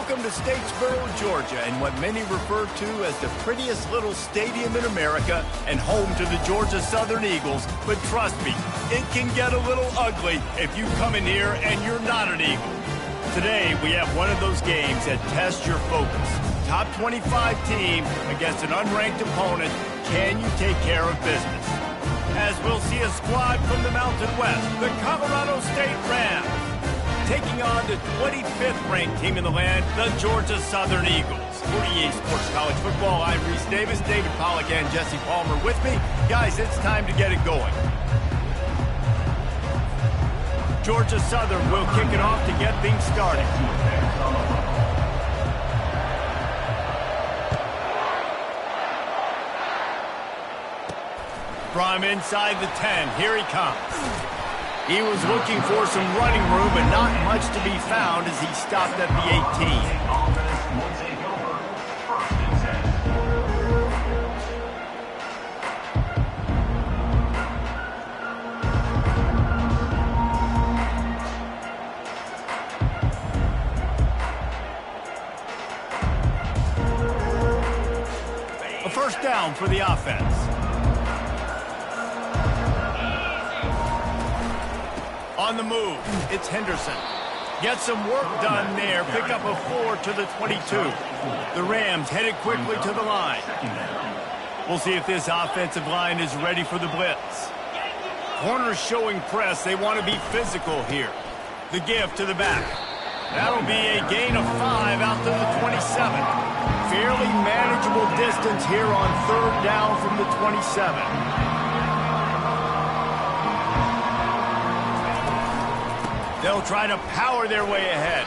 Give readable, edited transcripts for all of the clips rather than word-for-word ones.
Welcome to Statesboro, Georgia, and what many refer to as the prettiest little stadium in America and home to the Georgia Southern Eagles. But trust me, it can get a little ugly if you come in here and you're not an Eagle. Today, we have one of those games that tests your focus. Top 25 team against an unranked opponent. Can you take care of business? As we'll see a squad from the Mountain West, the Colorado State Rams, taking on the 25th ranked team in the land, the Georgia Southern Eagles. For EA Sports College Football, I'm Reese Davis, David Pollack, and Jesse Palmer with me. Guys, it's time to get it going. Georgia Southern will kick it off to get things started. From inside the 10, here he comes. He was looking for some running room, but not much to be found as he stopped at the 18. A first down for the offense. On the move, it's Henderson. Get some work done there. Pick up a 4 to the 22. The Rams headed quickly to the line. We'll see if this offensive line is ready for the blitz. Corners showing press. They want to be physical here. The give to the back. That'll be a gain of 5 out to the 27. Fairly manageable distance here on third down from the 27. They'll try to power their way ahead.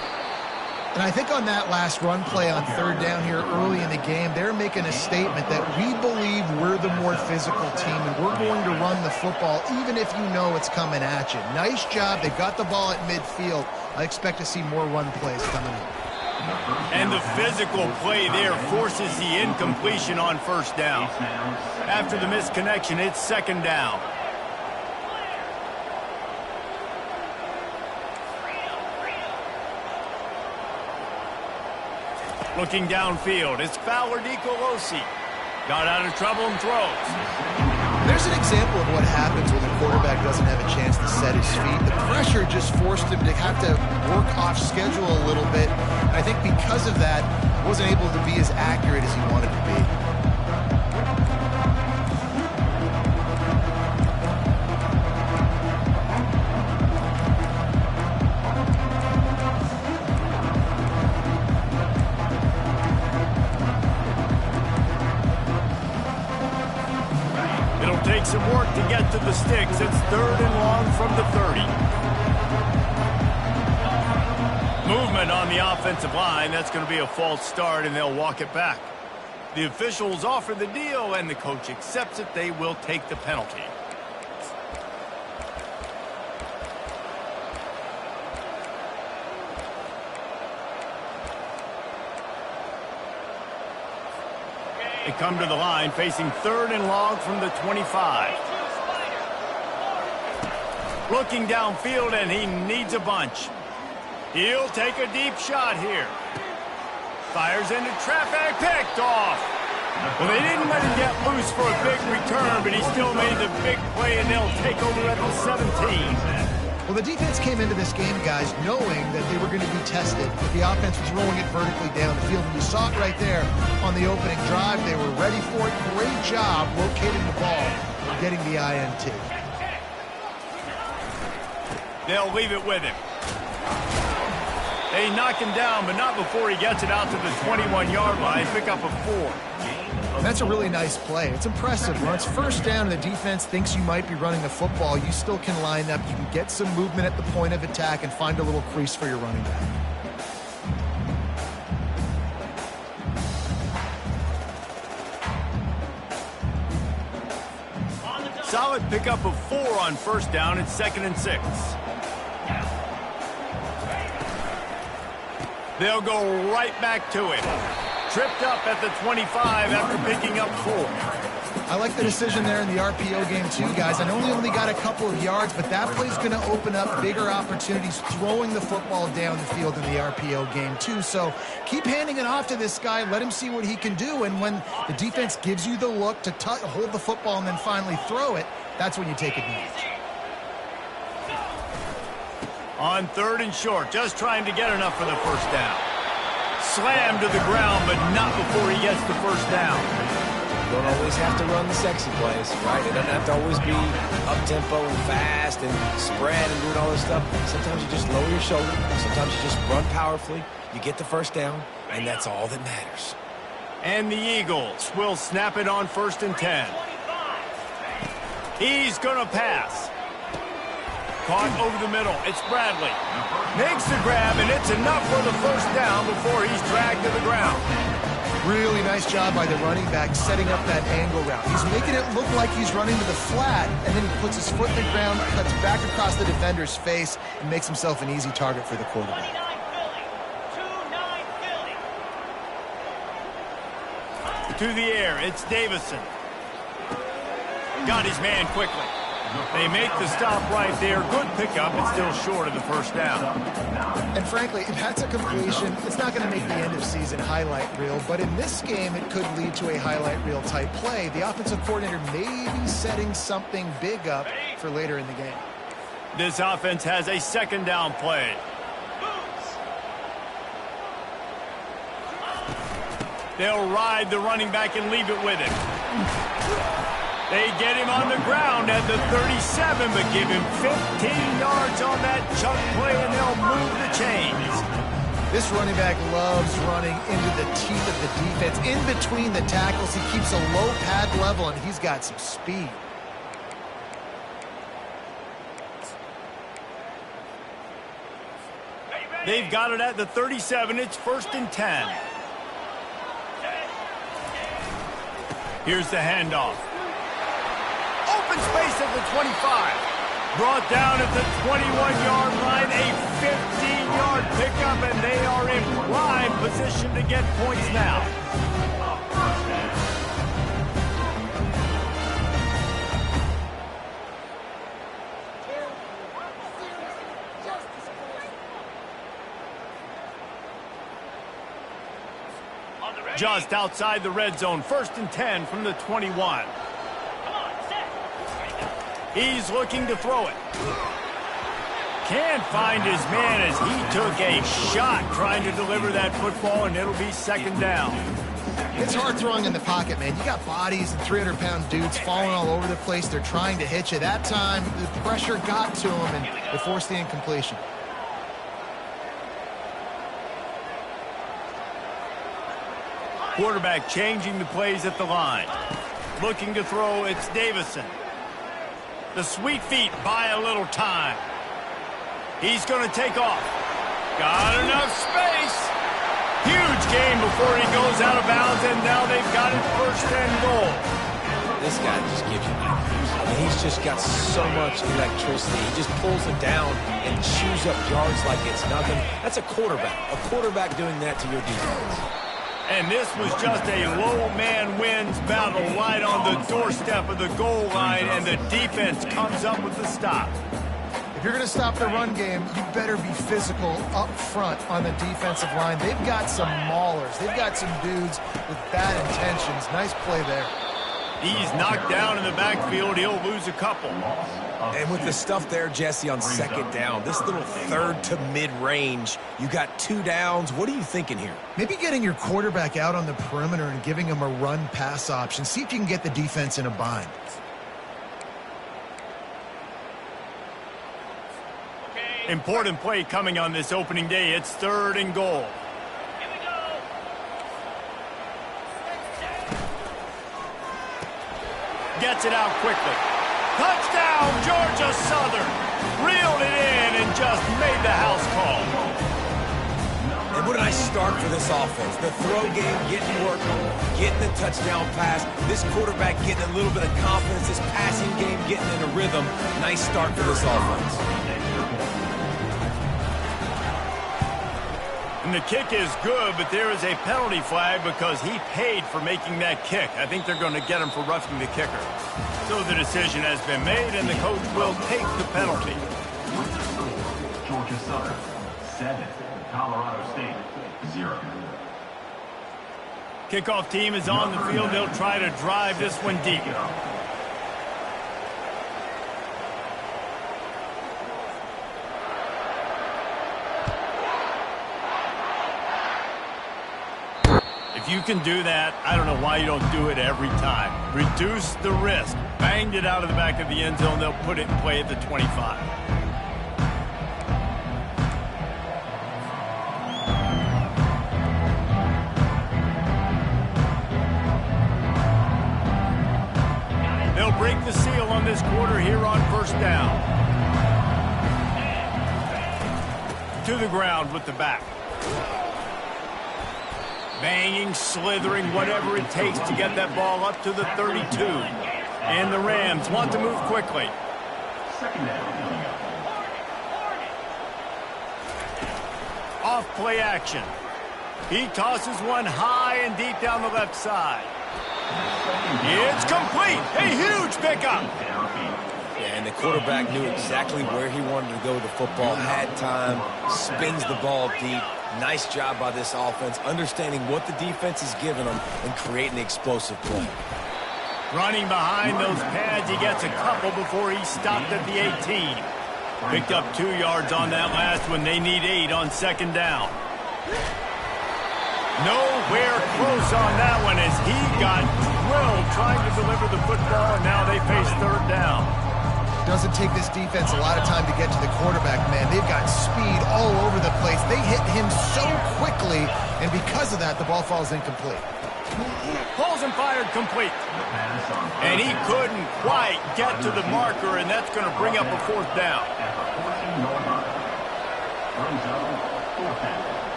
And I think on that last run play on third down here early in the game, they're making a statement that we believe we're the more physical team and we're going to run the football even if you know it's coming at you. Nice job. They got the ball at midfield. I expect to see more run plays coming up. And the physical play there forces the incompletion on first down. After the missed connection, it's second down. Looking downfield, it's Fowler DeColosi. Got out of trouble and throws. There's an example of what happens when the quarterback doesn't have a chance to set his feet. The pressure just forced him to have to work off schedule a little bit. And I think because of that, wasn't able to be as accurate as he wanted to be. Take some work to get to the sticks. It's third and long from the 30. Movement on the offensive line. That's going to be a false start, and they'll walk it back. The officials offer the deal, and the coach accepts it. They will take the penalty. They come to the line facing third and long from the 25. Looking downfield, and he needs a bunch. He'll take a deep shot here. Fires into traffic, picked off. Well, they didn't let him get loose for a big return, but he still made the big play, and they'll take over at the 17. Well, the defense came into this game, guys, knowing that they were going to be tested. But the offense was rolling it vertically down the field. And you saw it right there on the opening drive. They were ready for it. Great job locating the ball and getting the INT. They'll leave it with him. They knock him down, but not before he gets it out to the 21-yard line. Pick up a 4. That's a really nice play. It's impressive. When it's first down and the defense thinks you might be running the football, you still can line up. You can get some movement at the point of attack and find a little crease for your running back. Solid pickup of 4 on first down. It's 2nd and 6. They'll go right back to it. Tripped up at the 25 after picking up 4. I like the decision there in the RPO game too, guys. I know he only got a couple of yards, but that play's going to open up bigger opportunities throwing the football down the field in the RPO game too. So keep handing it off to this guy. Let him see what he can do. And when the defense gives you the look to hold the football and then finally throw it, that's when you take advantage. On 3rd and short, just trying to get enough for the first down. Slammed to the ground, but not before he gets the first down. You don't always have to run the sexy plays, right? It doesn't have to always be up-tempo and fast and spread and doing all this stuff. Sometimes you just lower your shoulder. Sometimes you just run powerfully. You get the first down, and that's all that matters. And the Eagles will snap it on 1st and 10. He's going to pass. Caught over the middle. It's Bradley. Makes the grab, and it's enough for the first down before he's dragged to the ground. Really nice job by the running back setting up that angle route. He's making it look like he's running to the flat, and then he puts his foot in the ground, cuts back across the defender's face, and makes himself an easy target for the quarterback. To the air, it's Davison. Got his man quickly. They make the stop right there. Good pickup. It's still short of the first down. And frankly, if that's a completion, it's not going to make the end-of-season highlight reel. But in this game, it could lead to a highlight reel type play. The offensive coordinator may be setting something big up for later in the game. This offense has a 2nd down play. They'll ride the running back and leave it with him. They get him on the ground at the 37, but give him 15 yards on that chunk play, and they'll move the chains. This running back loves running into the teeth of the defense. In between the tackles, he keeps a low pad level, and he's got some speed. They've got it at the 37. It's 1st and 10. Here's the handoff. Open space at the 25. Brought down at the 21-yard line. A 15-yard pickup, and they are in prime position to get points now. Just outside the red zone, 1st and 10 from the 21. He's looking to throw it. Can't find his man as he took a shot trying to deliver that football, and it'll be 2nd down. It's hard throwing in the pocket, man. You got bodies and 300-pound dudes falling all over the place. They're trying to hit you. That time, the pressure got to him, and it forced the incompletion. Quarterback changing the plays at the line. Looking to throw, it's Davison. The sweet feet buy a little time. He's going to take off. Got enough space. Huge gain before he goes out of bounds, and now they've got it 1st and goal. This guy just gives you nightmares. I mean, he's just got so much electricity. He just pulls it down and chews up yards like it's nothing. That's a quarterback. A quarterback doing that to your defense. And this was just a low man wins battle right on the doorstep of the goal line, and the defense comes up with the stop. If you're going to stop the run game, you better be physical up front on the defensive line. They've got some maulers. They've got some dudes with bad intentions. Nice play there. He's knocked down in the backfield. He'll lose a couple. And with the stuff there, Jesse, on 2nd down, this little 3rd to mid-range, you got 2 downs. What are you thinking here? Maybe getting your quarterback out on the perimeter and giving him a run-pass option. See if you can get the defense in a bind. Important play coming on this opening day. It's 3rd and goal. Gets it out quickly. Touchdown, Georgia Southern. Reeled it in and just made the house call. And what a nice start for this offense. The throw game getting work, getting the touchdown pass. This quarterback getting a little bit of confidence. This passing game getting in a rhythm. Nice start for this offense. And And the kick is good, but there is a penalty flag because he paid for making that kick. I think they're going to get him for roughing the kicker. So the decision has been made, and the coach will take the penalty. Georgia Southern, 7. Colorado State, 0. Kickoff team is on the field. They'll try to drive this one deep. If you can do that, I don't know why you don't do it every time. Reduce the risk. Banged it out of the back of the end zone. They'll put it in play at the 25. They'll break the seal on this quarter here on first down. To the ground with the back. Banging, slithering, whatever it takes to get that ball up to the 32. And the Rams want to move quickly. Off play action. He tosses one high and deep down the left side. It's complete. A huge pickup. Yeah, and the quarterback knew exactly where he wanted to go with the football, had time, spins the ball deep. Nice job by this offense, understanding what the defense is giving them and creating the explosive play. Running behind those pads, he gets a couple before he stopped at the 18. Picked up 2 yards on that last one. They need 8 on second down. Nowhere close on that one as he got drilled trying to deliver the football, and now they face third down. Doesn't take this defense a lot of time to get to the quarterback, man. They've got speed all over the place. They hit him so quickly, and because of that, the ball falls incomplete. Pulls and fired complete. And he couldn't quite get to the marker, and that's going to bring up a fourth down.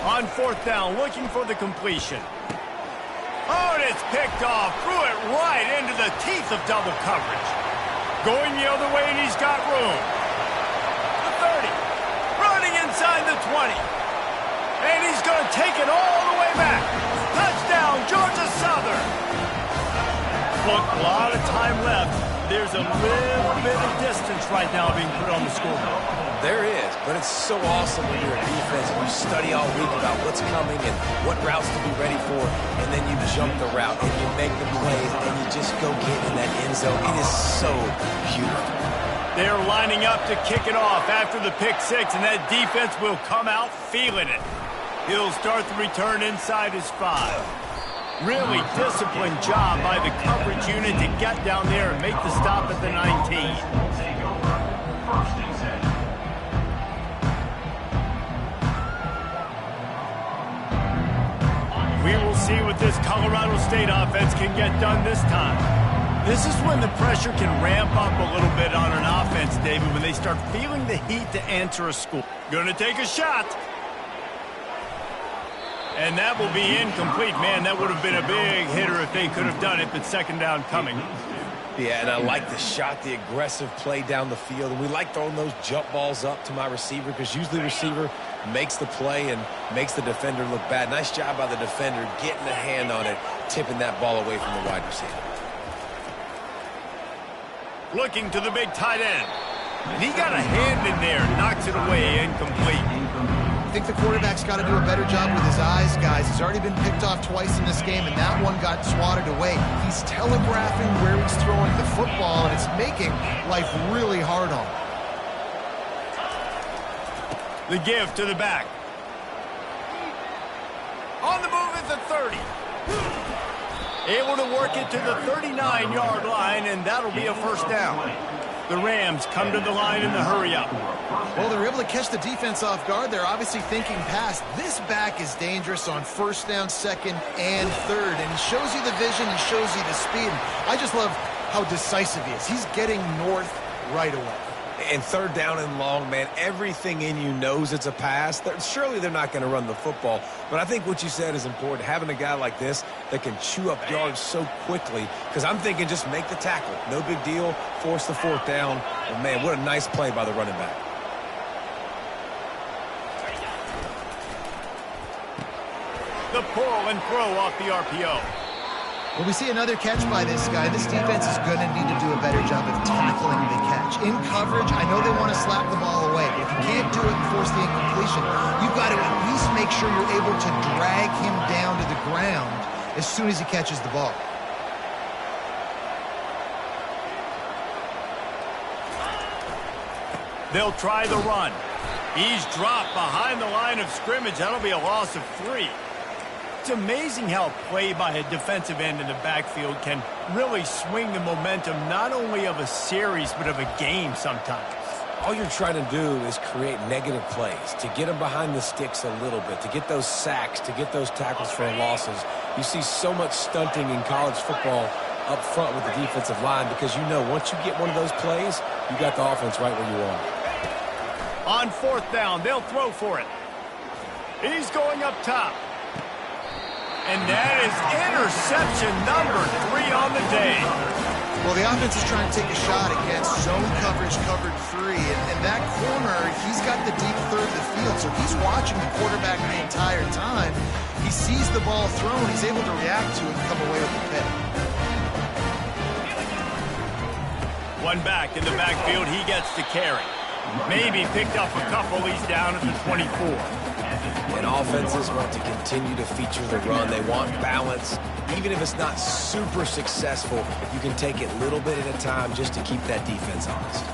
On fourth down, looking for the completion. Oh, and it's picked off. Threw it right into the teeth of double coverage. Going the other way, and he's got room. The 30. Running inside the 20. And he's going to take it all the way back. Touchdown, Georgia Southern. Look, a lot of time left. There's a little bit of distance right now being put on the scoreboard. There is, but it's so awesome when you're a defense and you study all week about what's coming and what routes to be ready for, and then you jump the route and you make the plays and you just go get in that end zone. It is so beautiful. They're lining up to kick it off after the pick six, and that defense will come out feeling it. He'll start the return inside his 5. Really disciplined job by the coverage unit to get down there and make the stop at the 19. We will see what this Colorado State offense can get done this time. This is when the pressure can ramp up a little bit on an offense, David, when they start feeling the heat to answer a score. Gonna take a shot. And that will be incomplete. Man, that would have been a big hitter if they could have done it, but second down coming. Yeah, and I like the shot, the aggressive play down the field. And we like throwing those jump balls up to my receiver because usually the receiver makes the play and makes the defender look bad. Nice job by the defender getting a hand on it, tipping that ball away from the wide receiver. Looking to the big tight end. And he got a hand in there, knocks it away, incomplete. I think the quarterback's got to do a better job with his eyes, guys. He's already been picked off twice in this game, and that one got swatted away. He's telegraphing where he's throwing the football, and it's making life really hard on him. The give to the back. On the move at the 30. Able to work it to the 39-yard line, and that'll be a first down. The Rams come to the line in the hurry-up. Well, they're able to catch the defense off guard. They're obviously thinking pass. This back is dangerous on first down, second, and third. And he shows you the vision. He shows you the speed. I just love how decisive he is. He's getting north right away. And third down and long, man, everything in you knows it's a pass. Surely they're not going to run the football. But I think what you said is important, having a guy like this that can chew up yards so quickly. Because I'm thinking just make the tackle. No big deal. Force the fourth down. And, man, what a nice play by the running back. The pull and throw off the RPO. Well, we see another catch by this guy. This defense is going to need to do a better job of tackling the catch. In coverage, I know they want to slap the ball away, but if you can't do it and force the incompletion, you've got to at least make sure you're able to drag him down to the ground as soon as he catches the ball. They'll try the run. He's dropped behind the line of scrimmage. That'll be a loss of 3. It's amazing how play by a defensive end in the backfield can really swing the momentum not only of a series but of a game sometimes. All you're trying to do is create negative plays, to get them behind the sticks a little bit, to get those sacks, to get those tackles for losses. You see so much stunting in college football up front with the defensive line because you know once you get one of those plays, you got the offense right where you want it. On fourth down, they'll throw for it. He's going up top. And that is interception number 3 on the day. Well, the offense is trying to take a shot against zone coverage, covered 3. And that corner, he's got the deep third of the field, so he's watching the quarterback the entire time. He sees the ball thrown, he's able to react to it and come away with the pick. One back in the backfield, he gets to carry. Maybe picked up a couple, he's down at the 24. And offenses want to continue to feature the run. They want balance. Even if it's not super successful, you can take it little bit at a time just to keep that defense honest.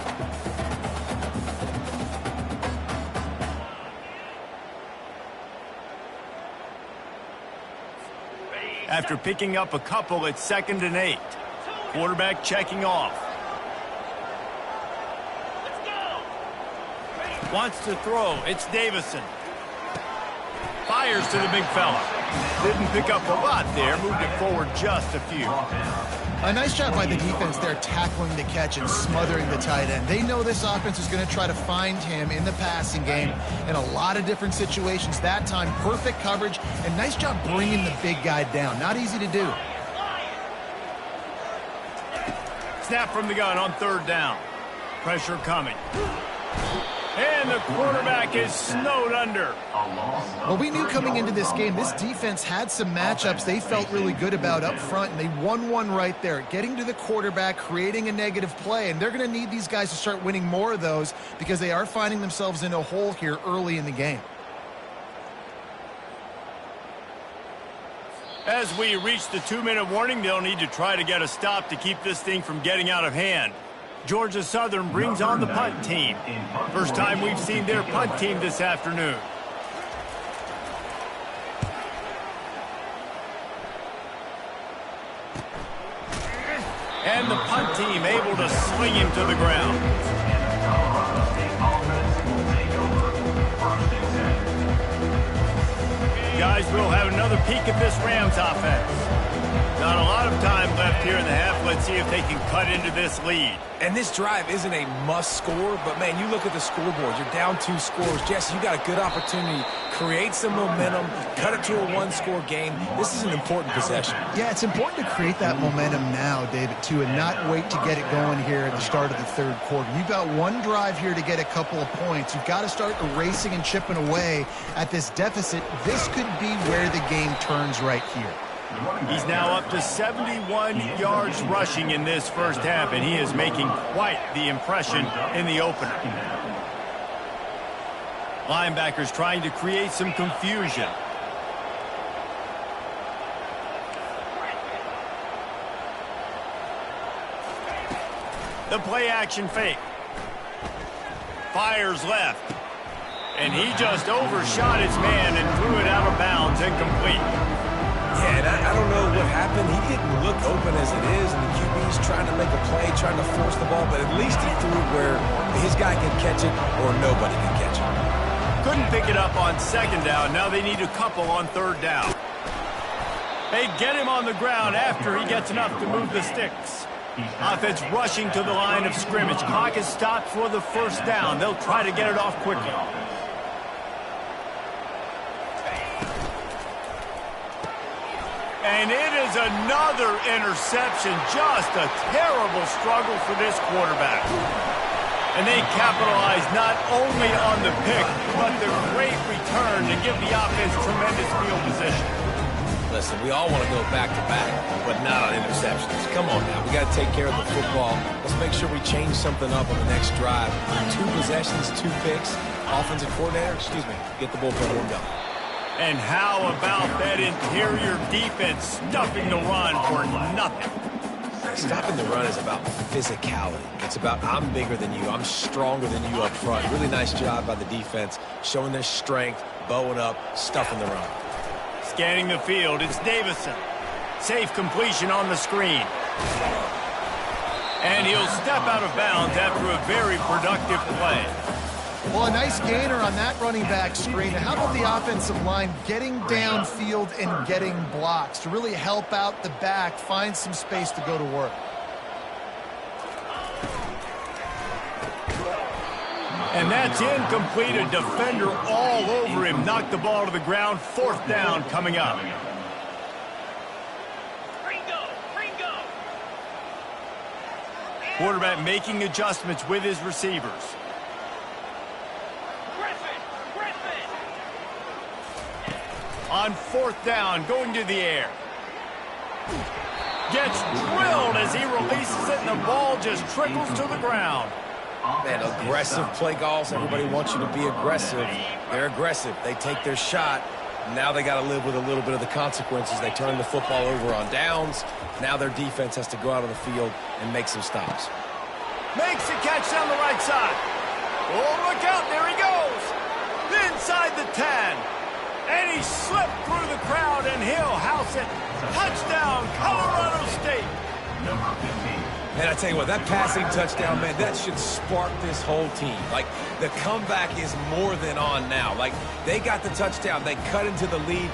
After picking up a couple, it's 2nd and 8. Quarterback checking off. Wants to throw. It's Davison. Fires to the big fella. Didn't pick up a lot there. Moved it forward just a few. A nice job by the defense there tackling the catch and smothering the tight end. They know this offense is going to try to find him in the passing game in a lot of different situations. That time, perfect coverage and nice job bringing the big guy down. Not easy to do. Snap from the gun on 3rd down. Pressure coming. And the quarterback is snowed under. Well, we knew coming into this game, this defense had some matchups they felt really good about up front, and they won one right there, getting to the quarterback, creating a negative play, and they're going to need these guys to start winning more of those because they are finding themselves in a hole here early in the game. As we reach the 2-minute warning, they'll need to try to get a stop to keep this thing from getting out of hand. Georgia Southern brings on the punt team. First time we've seen their punt team this afternoon. And the punt team able to sling him to the ground. Guys, we'll have another peek at this Rams offense. Not a lot of time left here in the half. Let's see if they can cut into this lead. And this drive isn't a must score, but, man, you look at the scoreboard. You're down 2 scores. Jesse, you got a good opportunity. Create some momentum. Cut it to a 1-score game. This is an important possession. Yeah, it's important to create that momentum now, David, too, and not wait to get it going here at the start of the 3rd quarter. You've got one drive here to get a couple of points. You've got to start erasing and chipping away at this deficit. This could be where the game turns right here. He's now up to 71 yards rushing in this first half, and he is making quite the impression in the opener. Linebackers trying to create some confusion. The play action fake. Fires left. And he just overshot his man and threw it out of bounds, incomplete. Yeah, and I don't know what happened. He didn't look open as it is, and the QB's trying to make a play, trying to force the ball, but at least he threw it where his guy can catch it or nobody can catch it. Couldn't pick it up on 2nd down. Now they need a couple on 3rd down. They get him on the ground after he gets enough to move the sticks. Offense rushing to the line of scrimmage. Clock is stopped for the first down. They'll try to get it off quickly. And it is another interception. Just a terrible struggle for this quarterback. And they capitalize not only on the pick, but the great return to give the offense tremendous field position. Listen, we all want to go back-to-back, but not on interceptions. Come on now. We got to take care of the football. Let's make sure we change something up on the next drive. 2 possessions, 2 picks. Offensive coordinator, get the bullpen room going. And how about that interior defense stuffing the run for nothing? Stopping the run is about physicality. It's about I'm bigger than you. I'm stronger than you up front. Really nice job by the defense, showing their strength, bowing up, stuffing the run. Scanning the field, it's Davison. Safe completion on the screen. And he'll step out of bounds after a very productive play. Well, a nice gainer on that running back screen. How about the offensive line getting downfield and getting blocks to really help out the back, find some space to go to work? And that's incomplete. A defender all over him. Knocked the ball to the ground. 4th down coming up. Quarterback making adjustments with his receivers. On 4th down, going to the air. Gets drilled as he releases it, and the ball just trickles to the ground. Man, aggressive play calls. Everybody wants you to be aggressive. They're aggressive. They take their shot. Now they got to live with a little bit of the consequences. They turn the football over on downs. Now their defense has to go out on the field and make some stops. Makes a catch down the right side. Oh, look out. There he goes. Inside the 10. And he slipped through the crowd, and he'll house it. Touchdown, Colorado State. Number 15. Man, I tell you what, that passing touchdown, man, that should spark this whole team. Like, the comeback is more than on now. Like, they got the touchdown. They cut into the lead.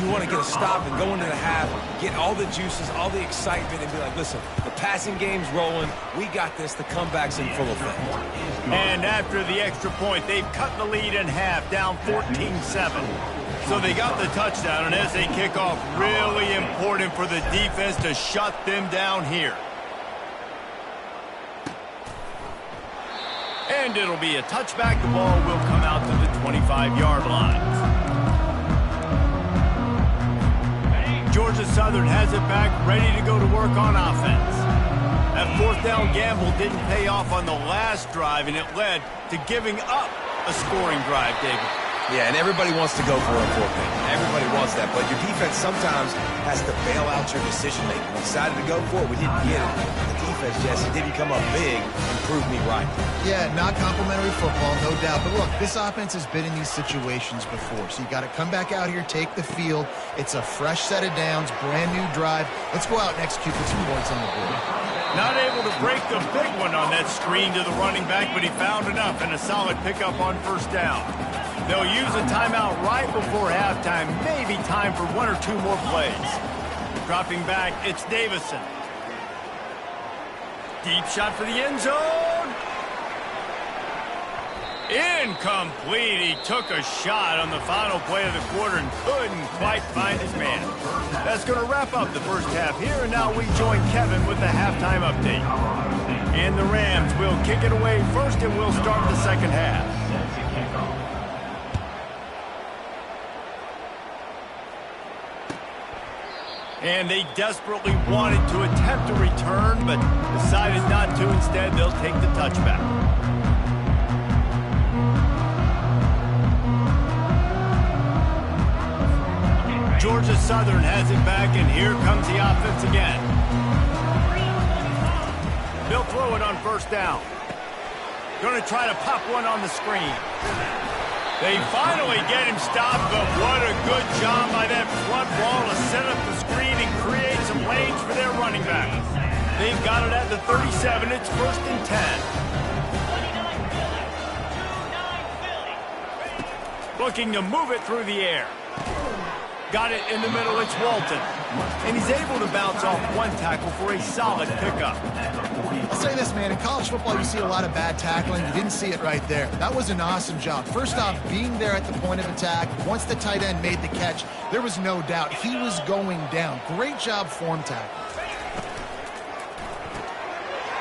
You want to get a stop and go into the half, get all the juices, all the excitement, and be like, listen, the passing game's rolling. We got this. The comeback's in full effect. And after the extra point, they've cut the lead in half, down 14-7. So they got the touchdown, and as they kick off, really important for the defense to shut them down here. And it'll be a touchback. The ball will come out to the 25-yard line. Georgia Southern has it back, ready to go to work on offense. That 4th down gamble didn't pay off on the last drive, and it led to giving up a scoring drive, David. Yeah, and everybody wants to go for a 4th down. Everybody wants that, but your defense sometimes has to bail out your decision-making. We decided to go for it. We didn't get it. The defense, Jesse, didn't come up big and prove me right. Yeah, not complimentary football, no doubt. But look, this offense has been in these situations before. So you got to come back out here, take the field. It's a fresh set of downs, brand new drive. Let's go out and execute with some points on the board. Not able to break the big one on that screen to the running back, but he found enough and a solid pickup on 1st down. They'll use a timeout right before halftime. Maybe time for 1 or 2 more plays. Dropping back, it's Davison. Deep shot for the end zone. Incomplete. He took a shot on the final play of the quarter and couldn't quite find his man. That's going to wrap up the first half here, and now we join Kevin with the halftime update. And the Rams will kick it away first, and we'll start the second half. And they desperately wanted to attempt a return, but decided not to. Instead, they'll take the touchback. Georgia Southern has it back, and here comes the offense again. They'll throw it on 1st down. Going to try to pop one on the screen. They finally get him stopped, but what a good job by that front wall to set up the screen and create some lanes for their running back. They've got it at the 37. It's 1st and 10. Looking to move it through the air. Got it in the middle, it's Walton. And he's able to bounce off one tackle for a solid pickup. I'll say this, man, in college football you see a lot of bad tackling. You didn't see it right there. That was an awesome job. First off, being there at the point of attack. Once the tight end made the catch, there was no doubt he was going down. Great job form tackle.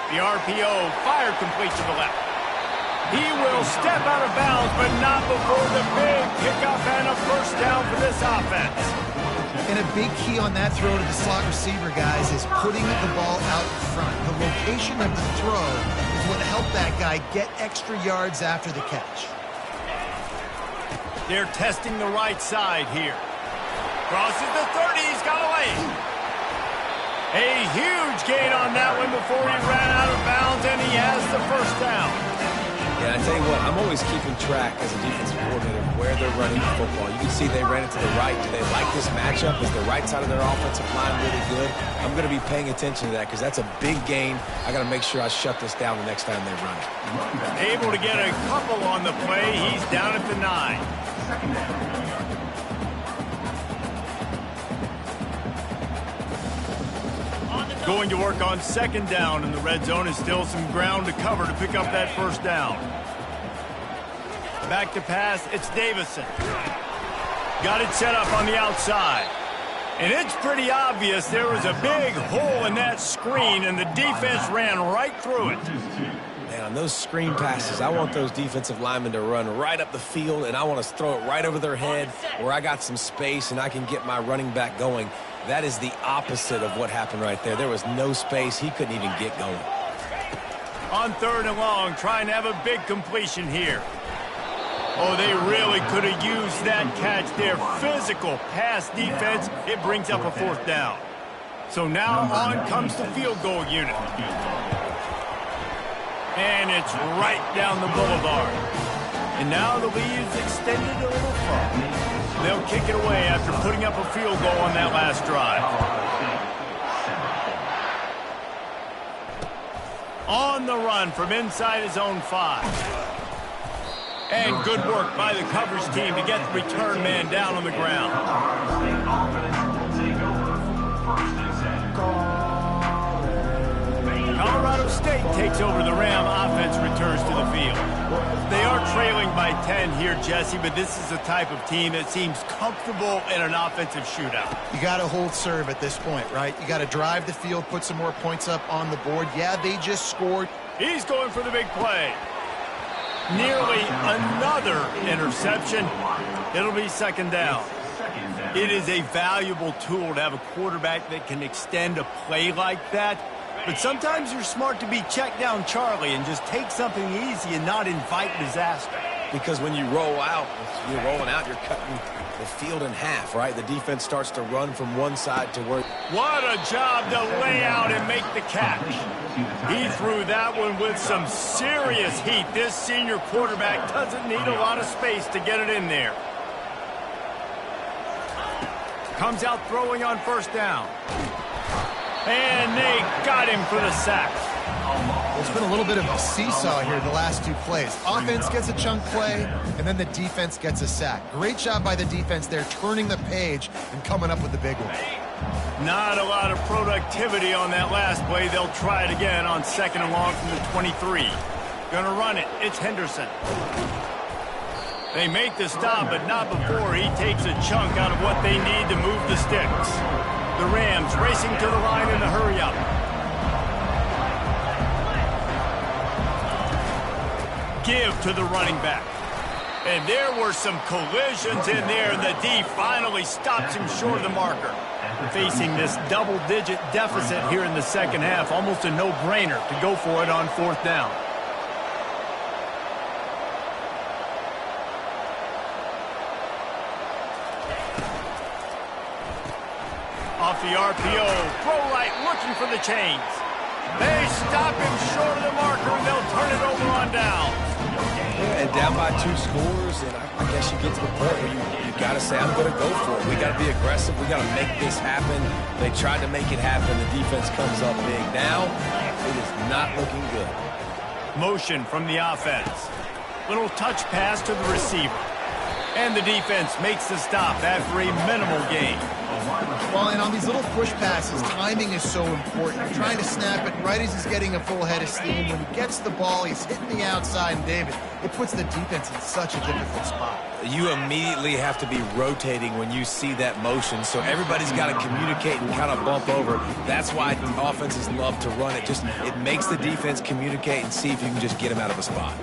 The RPO fired complete to the left. He will step out of bounds, but not before the big pickup and a first down for this offense. And a big key on that throw to the slot receiver, guys, is putting the ball out in front. The location of the throw is what helped that guy get extra yards after the catch. They're testing the right side here. Crosses the 30, he's got away. A huge gain on that one before he ran out of bounds, and he has the first down. Yeah, I tell you what, I'm always keeping track as a defensive coordinator of where they're running the football. You can see they ran it to the right. Do they like this matchup? Is the right side of their offensive line really good? I'm going to be paying attention to that because that's a big gain. I got to make sure I shut this down the next time they run it. Able to get a couple on the play. He's down at the 9. Going to work on second down, and the red zone is still some ground to cover to pick up that first down. Back to pass, it's Davison. Got it set up on the outside. And it's pretty obvious there was a big hole in that screen, and the defense ran right through it. Man, on those screen passes, I want those defensive linemen to run right up the field, and I want to throw it right over their head where I got some space and I can get my running back going. That is the opposite of what happened right there. There was no space. He couldn't even get going. On third and long, trying to have a big completion here. Oh, they really could have used that catch. Their physical pass defense, it brings up a fourth down. So now on comes the field goal unit. And it's right down the boulevard. And now the lead is extended a little far. They'll kick it away after putting up a field goal on that last drive. On the run from inside his own 5. And good work by the coverage team to get the return man down on the ground. Colorado State takes over the Ram. Offense returns to the field. They are trailing by 10 here, Jesse, but this is the type of team that seems comfortable in an offensive shootout. You got to hold serve at this point, right? You got to drive the field, put some more points up on the board. Yeah, they just scored. He's going for the big play. Nearly another interception. It'll be second down. It is a valuable tool to have a quarterback that can extend a play like that. But sometimes you're smart to be check down Charlie and just take something easy and not invite disaster. Because when you roll out, you're rolling out, you're cutting the field in half, right? The defense starts to run from one side to where... What a job to lay out and make the catch. He threw that one with some serious heat. This senior quarterback doesn't need a lot of space to get it in there. Comes out throwing on first down. And they got him for the sack. There's been a little bit of a seesaw here the last 2 plays. Offense gets a chunk play, and then the defense gets a sack. Great job by the defense there, turning the page and coming up with the big one. Not a lot of productivity on that last play. They'll try it again on second and long from the 23. Gonna run it. It's Henderson. They make the stop, but not before he takes a chunk out of what they need to move the sticks. The Rams racing to the line in a hurry-up. Give to the running back. And there were some collisions in there, and the D finally stops him short of the marker. Facing this double-digit deficit here in the second half, almost a no-brainer to go for it on fourth down. Off the RPO, throw right, looking for the chains. They stop him short of the marker, and they'll turn it over on down. Yeah, and down by 2 scores, and I guess you get to the point where you got to say, I'm going to go for it. We got to be aggressive. We got to make this happen. They tried to make it happen. The defense comes up big. Now, it is not looking good. Motion from the offense. Little touch pass to the receiver. And the defense makes the stop after a minimal gain. Well, and on these little push passes, timing is so important. You're trying to snap it right as he's getting a full head of steam. When he gets the ball, he's hitting the outside, and David, it puts the defense in such a difficult spot. You immediately have to be rotating when you see that motion, so everybody's got to communicate and kind of bump over. That's why offenses love to run it. It makes the defense communicate and see if you can just get him out of a spot.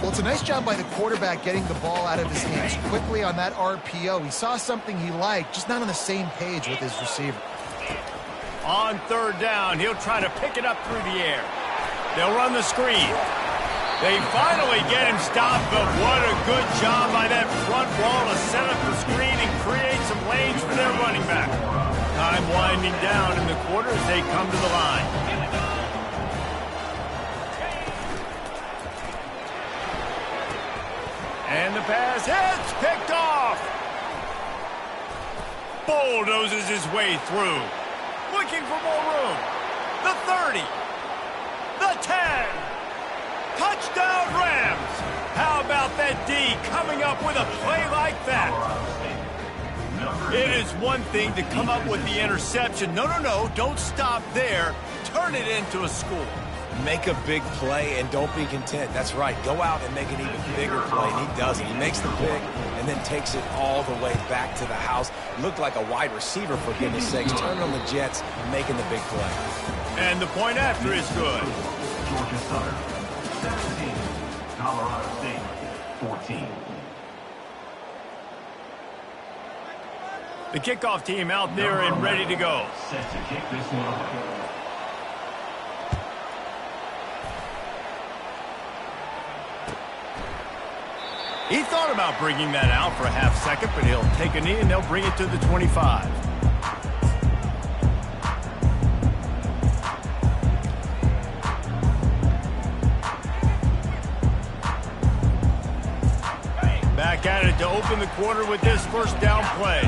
Well, it's a nice job by the quarterback getting the ball out of his hands quickly on that RPO. He saw something he liked, just not on the same page with his receiver. On third down, he'll try to pick it up through the air. They'll run the screen. They finally get him stopped, but what a good job by that front wall to set up the screen and create some lanes for their running back. Time winding down in the quarter as they come to the line. And the pass hits, picked off. Bulldozes his way through. Looking for more room. The 30. The 10. Touchdown Rams. How about that D coming up with a play like that? It is one thing to come up with the interception. No, don't stop there. Turn it into a score. Make a big play and don't be content. That's right. Go out and make an even bigger play, and he does it. He makes the pick and then takes it all the way back to the house. Looked like a wide receiver, for goodness sakes. Turning on the Jets, making the big play. And the point after is good. Georgia Southern, 17. Colorado State, 14. The kickoff team out there and ready to go. Set to kick this one away. He thought about bringing that out for a half second, but he'll take a knee and they'll bring it to the 25. Back at it to open the quarter with this first down play.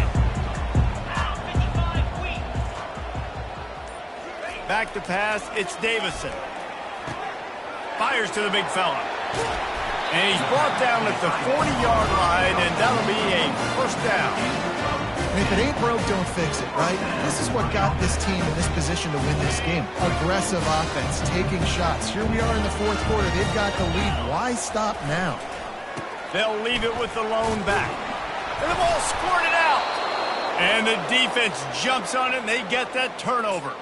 Back to pass, it's Davison. Fires to the big fella. And he's brought down at the 40-yard line, and that'll be a first down. And if it ain't broke, don't fix it, right? This is what got this team in this position to win this game. Aggressive offense, taking shots. Here we are in the fourth quarter. They've got the lead. Why stop now? They'll leave it with the lone back. And the ball squirted out. And the defense jumps on it, and they get that turnover.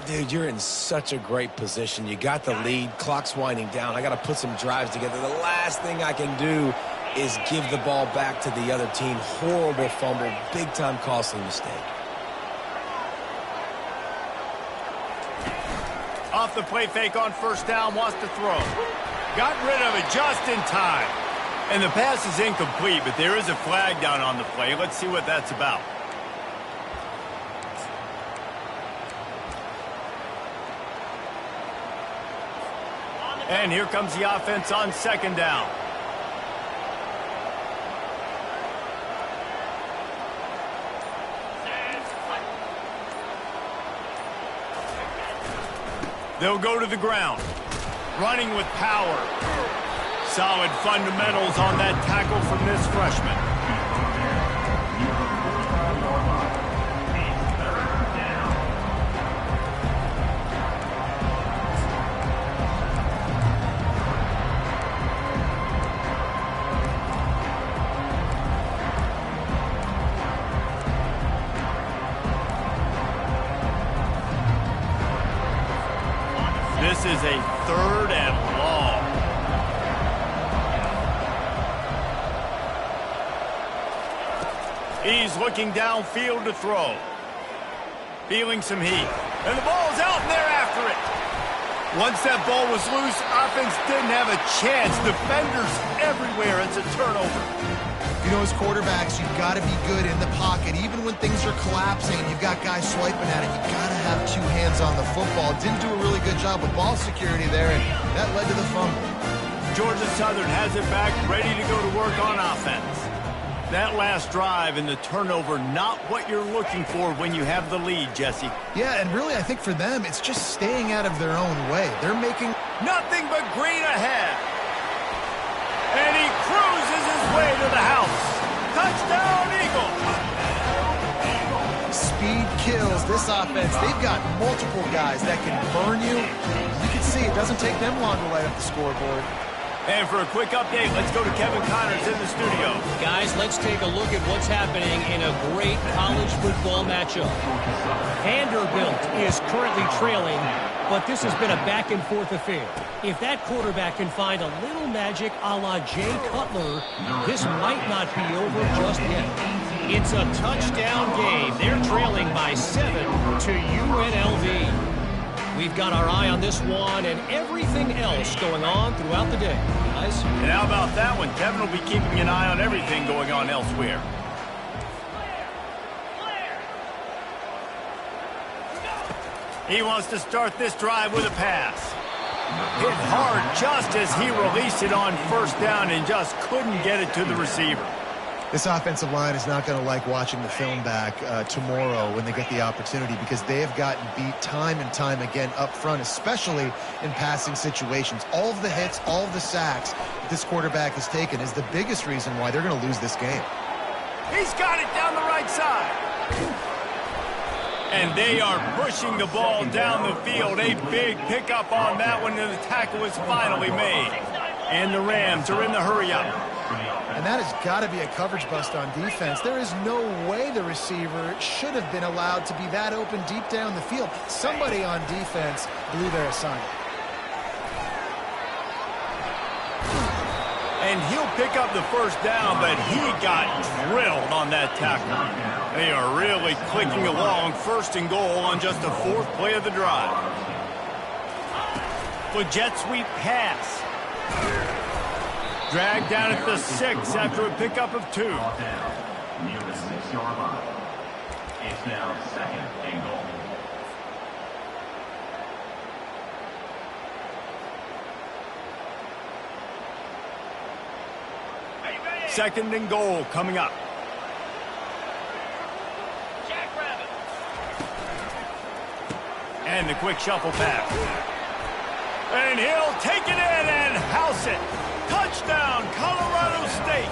Dude, you're in such a great position. You got the lead. Clock's winding down. I got to put some drives together. The last thing I can do is give the ball back to the other team. Horrible fumble. Big-time costly mistake. Off the play fake on first down, wants to throw. Got rid of it just in time. And the pass is incomplete, but there is a flag down on the play. Let's see what that's about. And here comes the offense on second down. They'll go to the ground. Running with power. Solid fundamentals on that tackle from this freshman. This is a third and long. He's looking downfield to throw. Feeling some heat. And the ball's out and they're after it. Once that ball was loose, offense didn't have a chance. Defenders everywhere. It's a turnover. You know, as quarterbacks, you've got to be good in the pocket. Even when things are collapsing and you've got guys swiping at it, you've got to have two hands on the football. Didn't do a really good job with ball security there, and that led to the fumble. Georgia Southern has it back, ready to go to work on offense. That last drive and the turnover, not what you're looking for when you have the lead, Jesse. Yeah, and really, I think for them, it's just staying out of their own way. They're making nothing but green ahead. And he cruises his way to the house. speed kills. This offense, they've got multiple guys that can burn you. You can see it doesn't take them long to light up the scoreboard. And for a quick update, let's go to Kevin Connors in the studio. Guys, let's take a look at what's happening in a great college football matchup. Vanderbilt is currently trailing, but this has been a back-and-forth affair. If that quarterback can find a little magic a la Jay Cutler, this might not be over just yet. It's a touchdown game. They're trailing by 7 to UNLV. We've got our eye on this one and everything else going on throughout the day, guys. And how about that one? Kevin will be keeping an eye on everything going on elsewhere. He wants to start this drive with a pass. Hit hard just as he released it on first down and just couldn't get it to the receiver. This offensive line is not going to like watching the film back tomorrow when they get the opportunity, because they have gotten beat time and time again up front, especially in passing situations. All of the hits, all of the sacks that this quarterback has taken is the biggest reason why they're going to lose this game. He's got it down the right side. And they are pushing the ball down the field. A big pickup on that one, and the tackle is finally made. And the Rams are in the hurry-up. And that has got to be a coverage bust on defense. There is no way the receiver should have been allowed to be that open deep down the field. Somebody on defense blew their assignment. And he'll pick up the first down, but he got drilled on that tackle. They are really clicking along, first and goal on just the 4th play of the drive. With jet sweep pass. Dragged down at the 6 after a pickup of 2. Near the 6-yard line. It's now 2nd and goal. Second and goal coming up. And the quick shuffle pass. And he'll take it in and house it. Touchdown, Colorado State.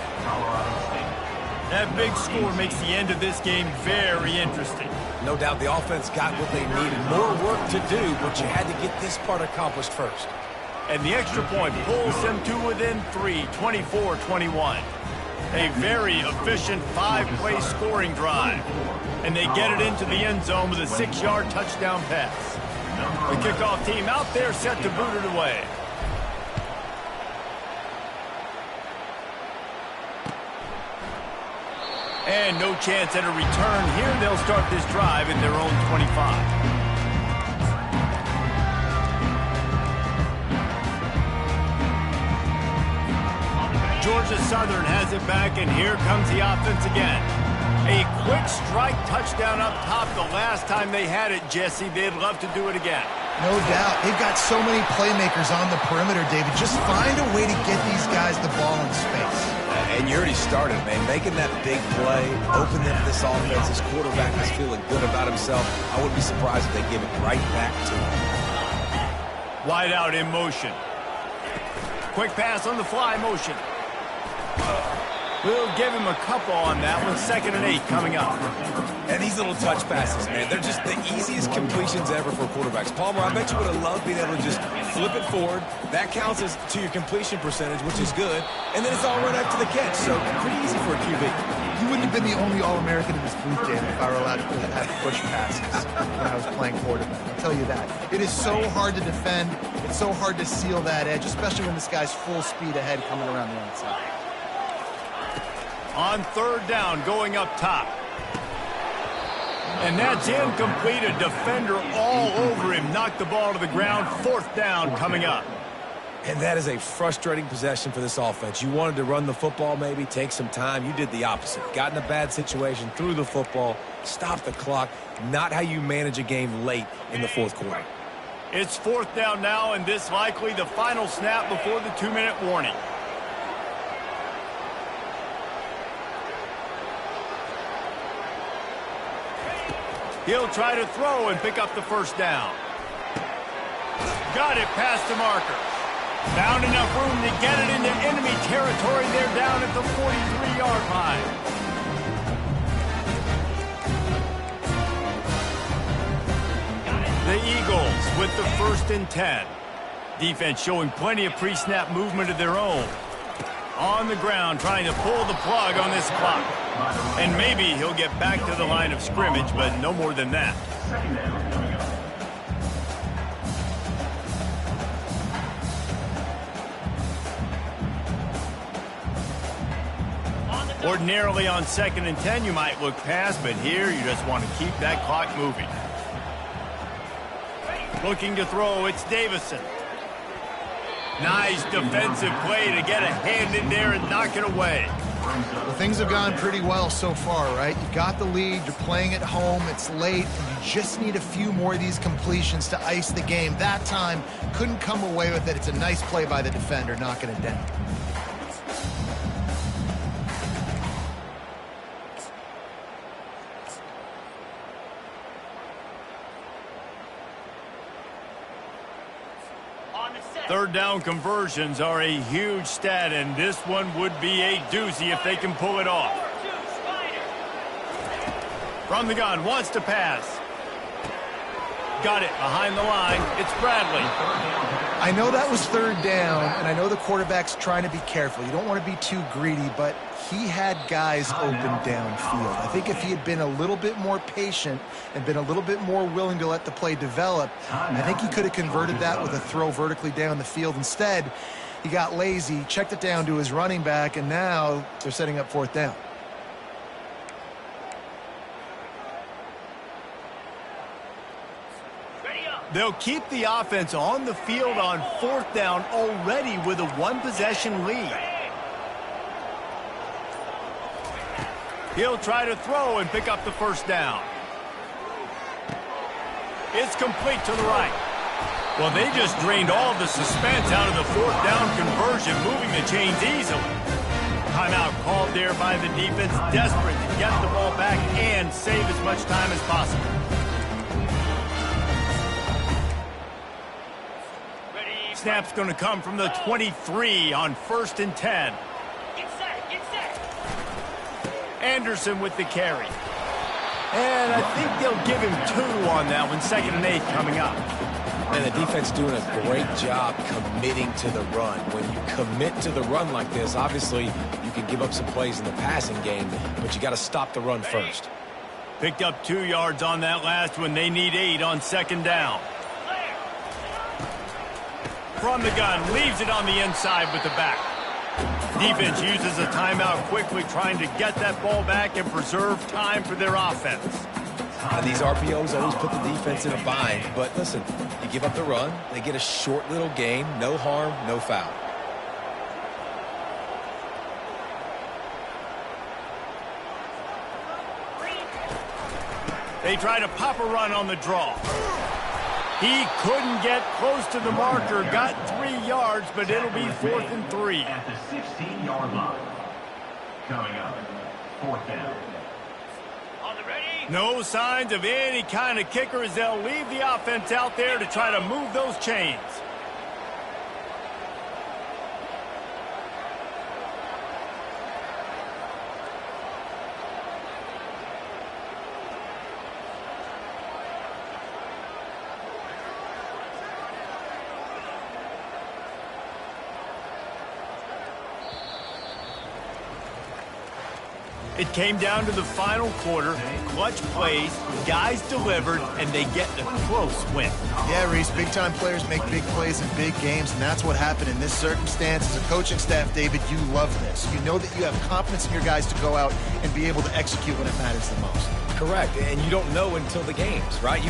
That big score makes the end of this game very interesting. No doubt the offense got what they needed. More work to do, but you had to get this part accomplished first. And the extra point pulls them to within 3, 24-21. A very efficient 5-play scoring drive. And they get it into the end zone with a 6-yard touchdown pass. The kickoff team out there set to boot it away. And no chance at a return here. They'll start this drive in their own 25. Georgia Southern has it back, and here comes the offense again. A quick strike touchdown up top the last time they had it, Jesse. They'd love to do it again. No doubt. They've got so many playmakers on the perimeter, David. Just find a way to get these guys the ball in space. And you already started, man. Making that big play, open them this offense. This quarterback is feeling good about himself. I wouldn't be surprised if they give it right back to him. Wide out in motion. Quick pass on the fly motion. We'll give him a couple on that one. 2nd and 8 coming up. And these little touch passes, man, they're just the easiest completions ever for quarterbacks. Palmer, I bet you would have loved being able to just flip it forward. That counts as to your completion percentage, which is good. And then it's all right after the catch, so pretty easy for a QB. You wouldn't have been the only All-American in this booth, David, if I were allowed to have push passes when I was playing quarterback. I'll tell you that. It is so hard to defend. It's so hard to seal that edge, especially when this guy's full speed ahead coming around the outside. On 3rd down, going up top. And that's incomplete. A defender all over him. Knocked the ball to the ground. 4th down coming up. And that is a frustrating possession for this offense. You wanted to run the football, maybe take some time. You did the opposite. Got in a bad situation, threw the football, stopped the clock. Not how you manage a game late in the 4th quarter. It's 4th down now, and this likely the final snap before the 2-minute warning. He'll try to throw and pick up the first down. Got it past the marker. Found enough room to get it into enemy territory. They're down at the 43-yard line. The Eagles with the 1st and 10. Defense showing plenty of pre-snap movement of their own. On the ground, trying to pull the plug on this clock. And maybe he'll get back to the line of scrimmage, but no more than that. Second down coming up. Ordinarily on 2nd and 10, you might look past, but here you just want to keep that clock moving. Looking to throw, it's Davison. Nice defensive play to get a hand in there and knock it away. Well, things have gone pretty well so far, right? You got the lead, you're playing at home, it's late, and you just need a few more of these completions to ice the game. That time, couldn't come away with it. It's a nice play by the defender, knocking it down. Third down conversions are a huge stat, and this one would be a doozy if they can pull it off. From the gun, wants to pass. Got it behind the line. It's Bradley. I know that was 3rd down, and I know the quarterback's trying to be careful. You don't want to be too greedy, but he had guys open downfield. I think if he had been a little bit more patient and been a little bit more willing to let the play develop, I think he could have converted that with a throw vertically down the field. Instead, he got lazy, checked it down to his running back, and now they're setting up 4th down. They'll keep the offense on the field on 4th down already with a 1-possession lead. He'll try to throw and pick up the 1st down. It's complete to the right. Well, they just drained all the suspense out of the 4th down conversion, moving the chains easily. Timeout called there by the defense, desperate to get the ball back and save as much time as possible. Snap's going to come from the 23 on 1st and 10. Get set. Anderson with the carry. And I think they'll give him 2 on that one. 2nd and 8 coming up. And the defense doing a great job committing to the run. When you commit to the run like this, obviously you can give up some plays in the passing game, but you got to stop the run first. Picked up 2 yards on that last one. They need 8 on 2nd down. From the gun, leaves it on the inside with the back. Defense uses a timeout quickly, trying to get that ball back and preserve time for their offense. And these RPOs always put the defense in a bind, but listen, you give up the run, they get a short little gain, no harm, no foul. They try to pop a run on the draw. He couldn't get close to the marker, got 3 yards, but it'll be 4th and 3. At the 16-yard line. Coming up, 4th down. No signs of any kind of kicker as they'll leave the offense out there to try to move those chains. It came down to the final quarter. Clutch plays, guys delivered, and they get a close win. Yeah, Reese, big-time players make big plays in big games, and that's what happened in this circumstance. As a coaching staff, David, you love this. You know that you have confidence in your guys to go out and be able to execute when it matters the most. Correct, and you don't know until the games, right? You don't